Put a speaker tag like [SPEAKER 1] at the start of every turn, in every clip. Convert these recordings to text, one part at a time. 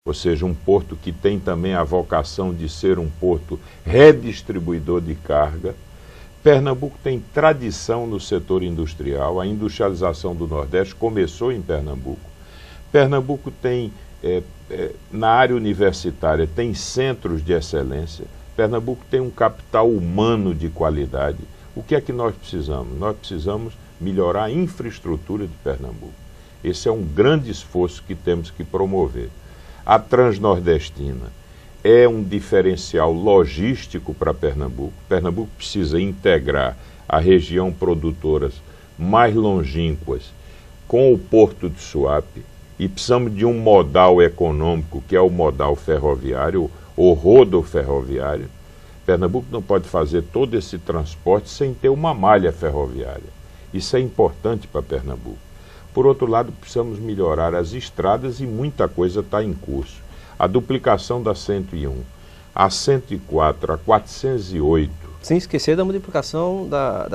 [SPEAKER 1] ou seja, um porto que tem também a vocação de ser um porto redistribuidor de carga. Pernambuco tem tradição no setor industrial, a industrialização do Nordeste começou em Pernambuco. Pernambuco tem, na área universitária, tem centros de excelência. Pernambuco tem um capital humano de qualidade. O que é que nós precisamos? Nós precisamos melhorar a infraestrutura de Pernambuco. Esse é um grande esforço que temos que promover. A Transnordestina é um diferencial logístico para Pernambuco. Pernambuco precisa integrar a região produtoras mais longínquas com o porto de Suape e precisamos de um modal econômico que é o modal ferroviário ou rodoferroviário. Pernambuco não pode fazer todo esse transporte sem ter uma malha ferroviária. Isso é importante para Pernambuco. Por outro lado, precisamos melhorar as estradas e muita coisa está em curso. A duplicação da 101, a 104, a 408.
[SPEAKER 2] Sem esquecer da duplicação da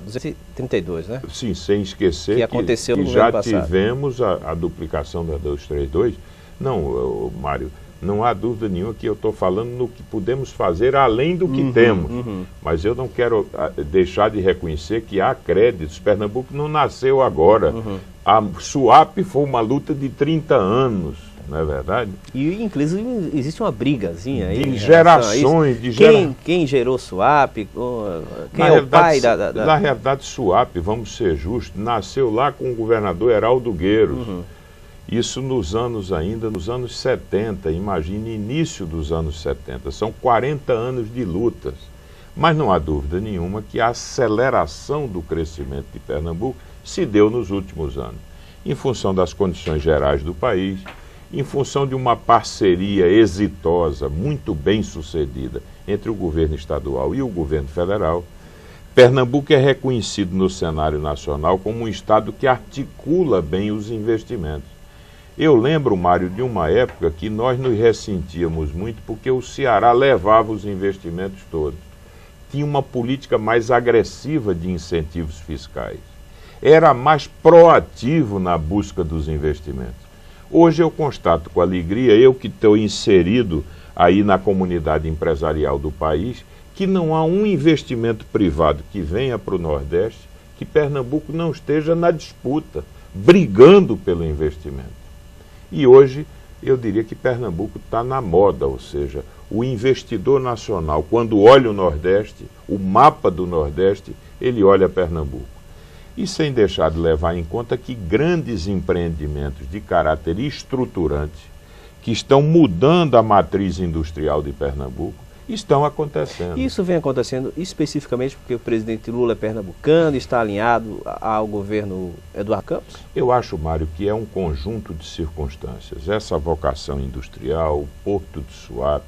[SPEAKER 2] 232, né?
[SPEAKER 1] Sim, sem esquecer
[SPEAKER 2] que aconteceu
[SPEAKER 1] que
[SPEAKER 2] no
[SPEAKER 1] já
[SPEAKER 2] ano passado.
[SPEAKER 1] Tivemos a duplicação da 232. Não, Mário, não há dúvida nenhuma que eu estou falando no que podemos fazer além do que temos. Mas eu não quero deixar de reconhecer que há créditos. Pernambuco não nasceu agora. A Suape foi uma luta de 30 anos, não é verdade?
[SPEAKER 2] E, inclusive, existe uma brigazinha aí.
[SPEAKER 1] De gerações.
[SPEAKER 2] Quem gerou Suape? Quem é o pai da...
[SPEAKER 1] Na realidade, Suape, vamos ser justos, nasceu lá com o governador Heraldo Gueiros. Isso nos anos 70, imagine, início dos anos 70. São 40 anos de lutas. Mas não há dúvida nenhuma que a aceleração do crescimento de Pernambuco se deu nos últimos anos, em função das condições gerais do país, em função de uma parceria exitosa, muito bem sucedida, entre o governo estadual e o governo federal. Pernambuco é reconhecido no cenário nacional como um estado que articula bem os investimentos. Eu lembro, Mário, de uma época que nós nos ressentíamos muito porque o Ceará levava os investimentos todos. Tinha uma política mais agressiva de incentivos fiscais. Era mais proativo na busca dos investimentos. Hoje eu constato com alegria, eu que estou inserido aí na comunidade empresarial do país, que não há um investimento privado que venha para o Nordeste que Pernambuco não esteja na disputa, brigando pelo investimento. E hoje eu diria que Pernambuco está na moda, ou seja, o investidor nacional, quando olha o Nordeste, o mapa do Nordeste, ele olha Pernambuco. E sem deixar de levar em conta que grandes empreendimentos de caráter estruturante, que estão mudando a matriz industrial de Pernambuco, estão acontecendo.
[SPEAKER 2] Isso vem acontecendo especificamente porque o presidente Lula é pernambucano e está alinhado ao governo Eduardo Campos?
[SPEAKER 1] Eu acho, Mário, que é um conjunto de circunstâncias. Essa vocação industrial, o Porto de Suape,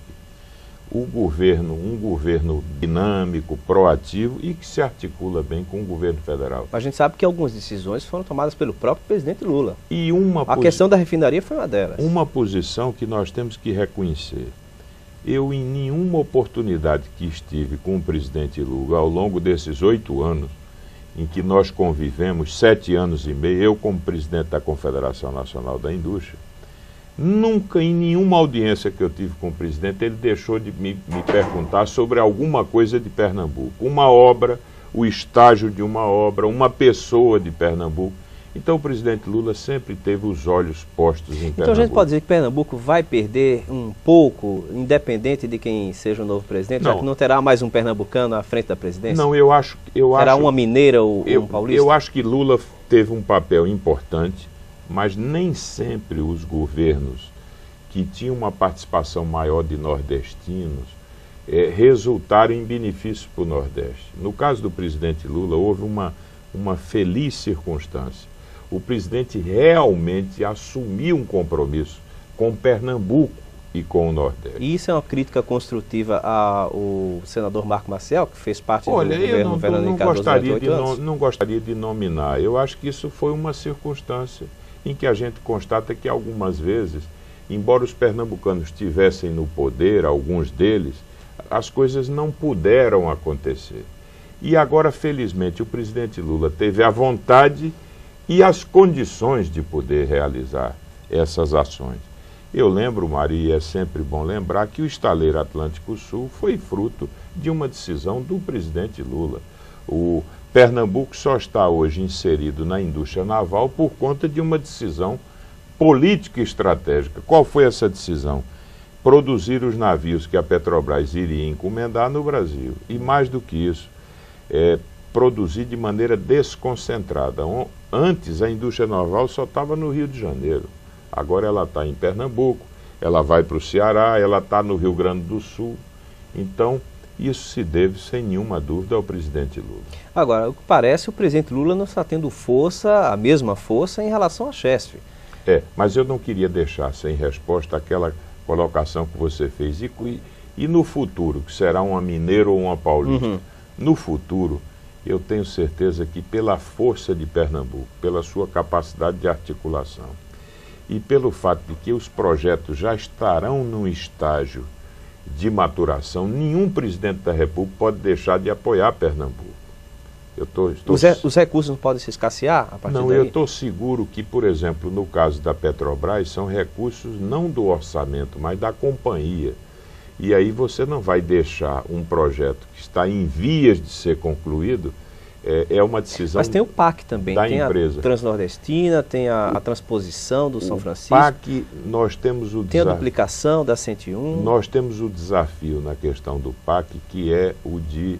[SPEAKER 1] um governo dinâmico, proativo e que se articula bem com o governo federal.
[SPEAKER 2] A gente sabe que algumas decisões foram tomadas pelo próprio presidente Lula.
[SPEAKER 1] E
[SPEAKER 2] a questão da refinaria foi uma delas.
[SPEAKER 1] Uma posição que nós temos que reconhecer. Eu, em nenhuma oportunidade que estive com o presidente Lula, ao longo desses 8 anos, em que nós convivemos, 7 anos e meio, eu como presidente da Confederação Nacional da Indústria, nunca, em nenhuma audiência que eu tive com o presidente, ele deixou de me perguntar sobre alguma coisa de Pernambuco. Uma obra, o estágio de uma obra, uma pessoa de Pernambuco. Então o presidente Lula sempre teve os olhos postos em Pernambuco.
[SPEAKER 2] Então a gente pode dizer que Pernambuco vai perder um pouco, independente de quem seja o novo presidente, já que não terá mais um pernambucano à frente da presidência?
[SPEAKER 1] Não, eu acho...
[SPEAKER 2] Será uma mineira ou um paulista?
[SPEAKER 1] Eu acho que Lula teve um papel importante, mas nem sempre os governos que tinham uma participação maior de nordestinos resultaram em benefício para o Nordeste. No caso do presidente Lula, houve uma feliz circunstância. O presidente realmente assumiu um compromisso com Pernambuco e com o Nordeste.
[SPEAKER 2] E isso é uma crítica construtiva ao senador Marco Maciel, que fez parte do governo Fernando Henrique Cardoso durante 8 anos?
[SPEAKER 1] Não gostaria de nominar. Eu acho que isso foi uma circunstância em que a gente constata que algumas vezes, embora os pernambucanos estivessem no poder, alguns deles, as coisas não puderam acontecer. E agora, felizmente, o presidente Lula teve a vontade e as condições de poder realizar essas ações. Eu lembro, Maria, é sempre bom lembrar que o Estaleiro Atlântico Sul foi fruto de uma decisão do presidente Lula. O Pernambuco só está hoje inserido na indústria naval por conta de uma decisão política e estratégica. Qual foi essa decisão? Produzir os navios que a Petrobras iria encomendar no Brasil. E mais do que isso, produzir de maneira desconcentrada. Antes, a indústria naval só estava no Rio de Janeiro. Agora ela está em Pernambuco, ela vai para o Ceará, ela está no Rio Grande do Sul. Então, isso se deve, sem nenhuma dúvida, ao presidente Lula.
[SPEAKER 2] Agora, o que parece, o presidente Lula não está tendo força, a mesma força, em relação à Chesf.
[SPEAKER 1] Mas eu não queria deixar sem resposta aquela colocação que você fez. E no futuro, que será uma mineira ou uma paulista? No futuro, eu tenho certeza que pela força de Pernambuco, pela sua capacidade de articulação e pelo fato de que os projetos já estarão num estágio de maturação, nenhum presidente da República pode deixar de apoiar Pernambuco.
[SPEAKER 2] Os recursos não podem se escassear a partir daí?
[SPEAKER 1] Não, eu estou seguro que, por exemplo, no caso da Petrobras, são recursos não do orçamento, mas da companhia. E aí você não vai deixar um projeto que está em vias de ser concluído, é uma decisão.
[SPEAKER 2] Mas tem o PAC também, tem
[SPEAKER 1] empresa.
[SPEAKER 2] A Transnordestina, tem a transposição do São Francisco.
[SPEAKER 1] O PAC, nós temos o
[SPEAKER 2] tem a duplicação da 101.
[SPEAKER 1] Nós temos o desafio na questão do PAC, que é o de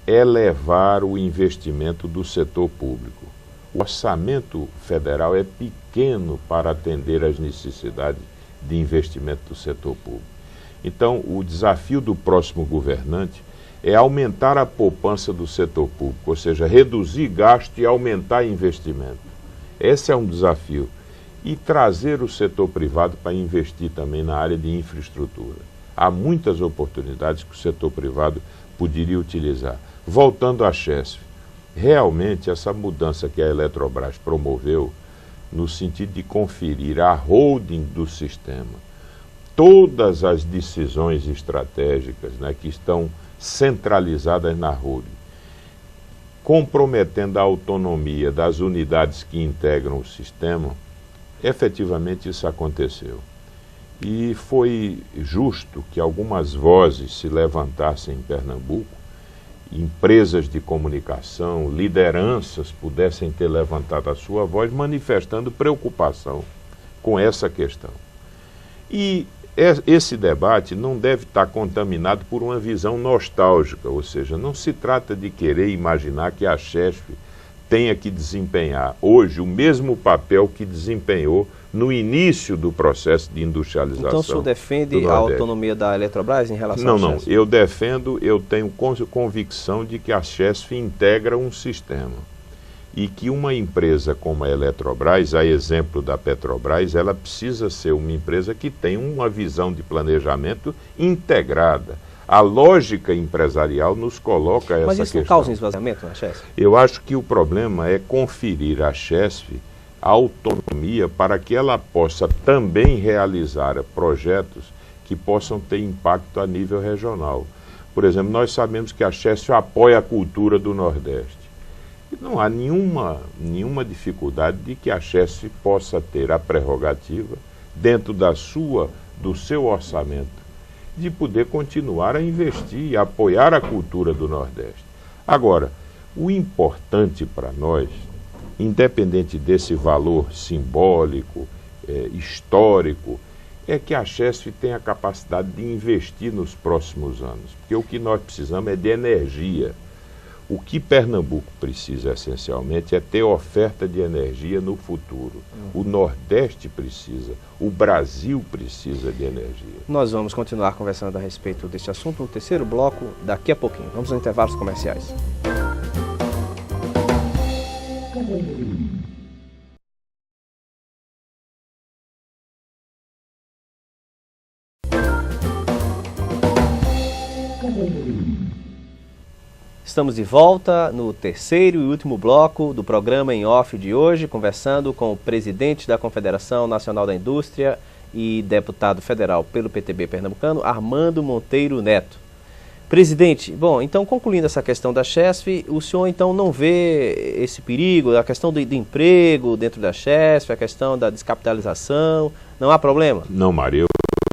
[SPEAKER 1] elevar o investimento do setor público. O orçamento federal é pequeno para atender às necessidades de investimento do setor público. Então, o desafio do próximo governante é aumentar a poupança do setor público, ou seja, reduzir gasto e aumentar investimento. Esse é um desafio. E trazer o setor privado para investir também na área de infraestrutura. Há muitas oportunidades que o setor privado poderia utilizar. Voltando à Chesf, realmente essa mudança que a Eletrobras promoveu, no sentido de conferir a holding do sistema, todas as decisões estratégicas, né, que estão centralizadas na holding, comprometendo a autonomia das unidades que integram o sistema, efetivamente isso aconteceu. E foi justo que algumas vozes se levantassem em Pernambuco, empresas de comunicação, lideranças pudessem ter levantado a sua voz manifestando preocupação com essa questão. E esse debate não deve estar contaminado por uma visão nostálgica, ou seja, não se trata de querer imaginar que a Chesf tenha que desempenhar hoje o mesmo papel que desempenhou no início do processo de industrialização.
[SPEAKER 2] Então o senhor defende a autonomia da Eletrobras em relação à Chesf?
[SPEAKER 1] Não, eu defendo, eu tenho convicção de que a Chesf integra um sistema e que uma empresa como a Eletrobras, a exemplo da Petrobras, ela precisa ser uma empresa que tem uma visão de planejamento integrada. A lógica empresarial nos coloca essa questão.
[SPEAKER 2] Mas isso não causa esvaziamento na Chesf?
[SPEAKER 1] Eu acho que o problema é conferir à Chesf a autonomia para que ela possa também realizar projetos que possam ter impacto a nível regional. Por exemplo, nós sabemos que a Chesf apoia a cultura do Nordeste. E não há nenhuma dificuldade de que a Chesf possa ter a prerrogativa, dentro do seu orçamento, de poder continuar a investir e apoiar a cultura do Nordeste. Agora, o importante para nós, independente desse valor simbólico, histórico, é que a Chesf tenha a capacidade de investir nos próximos anos. Porque o que nós precisamos é de energia. O que Pernambuco precisa, essencialmente, é ter oferta de energia no futuro. O Nordeste precisa, o Brasil precisa de energia.
[SPEAKER 2] Nós vamos continuar conversando a respeito deste assunto no terceiro bloco daqui a pouquinho. Vamos aos intervalos comerciais. Estamos de volta no terceiro e último bloco do programa Em Off de hoje, conversando com o presidente da Confederação Nacional da Indústria e deputado federal pelo PTB pernambucano, Armando Monteiro Neto. Presidente, bom, então concluindo essa questão da Chesf, o senhor então não vê esse perigo, a questão do emprego dentro da Chesf, a questão da descapitalização, não há problema?
[SPEAKER 1] Não, Maria,